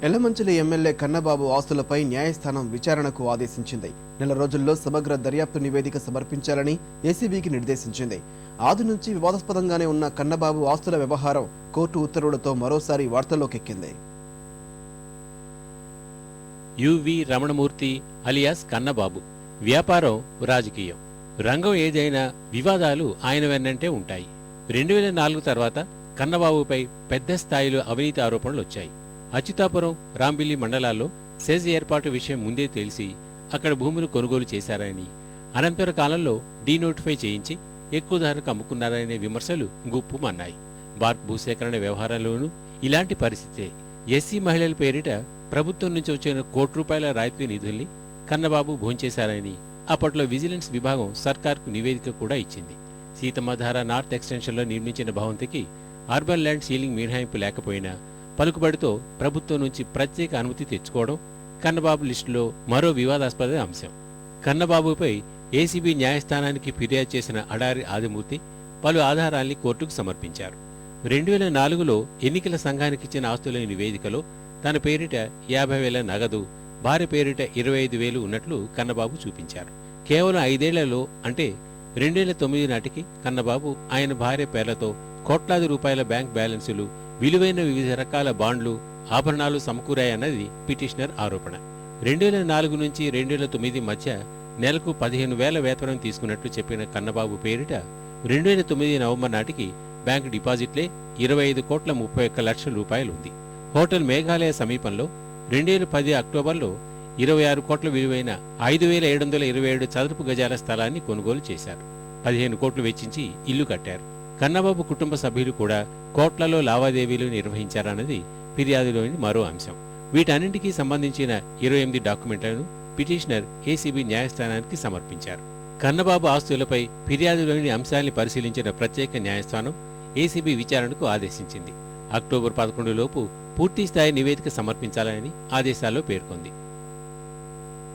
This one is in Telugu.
ఎలమంచిలి ఎమ్మెల్యే కన్నబాబు ఆస్తులపై న్యాయస్థానం విచారణకు ఆదేశించింది. నెల రోజుల్లో సమగ్ర దర్యాప్తు నివేదిక సమర్పించాలని ఏసీబీకి నిర్దేశించింది. ఆది నుంచి వివాదాస్పదంగానే ఉన్న కన్నబాబు ఆస్తుల వ్యవహారం కోర్టు ఉత్తర్వులతో మరోసారి వార్తల్లోకెక్కింది. యువి రమణమూర్తి అలియాస్ కన్నబాబు వ్యాపారం, రాజకీయం, రంగం ఏదైనా వివాదాలు ఆయన వెన్నంటే ఉంటాయి. 2004 తర్వాత కన్నబాబుపై పెద్ద స్థాయిలో అవినీతి ఆరోపణలు వచ్చాయి. అచ్యుతాపురం, రాంబిల్లి మండలాల్లో సెజ్ ఏర్పాటు విషయం ముందే తెలిసి అక్కడ భూములు కొనుగోలు చేశారని, అనంతర కాలంలో డీనోటిఫై చేయించి ఎక్కువ ధరకు అమ్ముకున్నారనే విమర్శలు గుప్పుమన్నాయి. బార్క్ భూసేకరణ వ్యవహారంలోనూ ఇలాంటి పరిస్థితే. ఎస్సీ మహిళల పేరిట ప్రభుత్వం నుంచి వచ్చిన ₹1 రాయితీ నిధుల్ని కన్నబాబు భోంచేశారని అప్పట్లో విజిలెన్స్ విభాగం సర్కార్కు నివేదిక కూడా ఇచ్చింది. సీతమ్మధార నార్త్ ఎక్స్టెన్షన్లో నిర్మించిన భవంతికి అర్బన్ ల్యాండ్ సీలింగ్ మినహాయింపు లేకపోయినా పలుకుబడితో ప్రభుత్వం నుంచి ప్రత్యేక అనుమతి తెచ్చుకోవడం కన్నబాబు లిస్టులో మరో వివాదాస్పద అంశం. కన్నబాబుపై ఏసీబీ న్యాయస్థానానికి ఫిర్యాదు చేసిన అడారి ఆదిమూర్తి పలు ఆధారాల్ని కోర్టుకు సమర్పించారు. 2004లో ఎన్నికల సంఘానికిచ్చిన ఆస్తుల నివేదికలో తన పేరిట 50,000 నగదు, భార్య పేరిట 25,000 ఉన్నట్లు కన్నబాబు చూపించారు. కేవలం 5 ఏళ్లలో అంటే 2009 నాటికి కన్నబాబు ఆయన భార్య పేర్లతో కోట్లాది రూపాయల బ్యాంక్ బ్యాలెన్సులు, విలువైన వివిధ రకాల బాండ్లు, ఆభరణాలు సమకూరాయన్నది పిటిషనర్ ఆరోపణ. 2004 నుంచి 2009 మధ్య నెలకు 15,000 వేతనం తీసుకున్నట్లు చెప్పిన కన్నబాబు పేరిట 2009 నవంబర్ నాటికి బ్యాంకు డిపాజిట్లే 25,31,00,00,000 రూపాయలు ఉంది. హోటల్ మేఘాలయ సమీపంలో 2010 అక్టోబర్లో 26 కోట్ల విలువైన 5,727 చదరపు గజాల స్థలాన్ని కొనుగోలు చేశారు. 15 కోట్లు వెచ్చించి ఇల్లు కట్టారు. కన్నబాబు కుటుంబ సభ్యులు కూడా కోట్లలో లావాదేవీలు నిర్వహించారన్నది ఫిర్యాదులోని మరో అంశం. వీటన్నింటికీ సంబంధించిన 28 డాక్యుమెంట్లను పిటిషనర్ ఏసీబీ న్యాయస్థానానికి సమర్పించారు. కన్నబాబు ఆస్తులపై ఫిర్యాదులోని అంశాల్ని పరిశీలించిన ప్రత్యేక న్యాయస్థానం ఏసీబీ విచారణకు ఆదేశించింది. అక్టోబర్ 11 లోపు పూర్తిస్థాయి నివేదిక సమర్పించాలని ఆదేశాల్లో పేర్కొంది.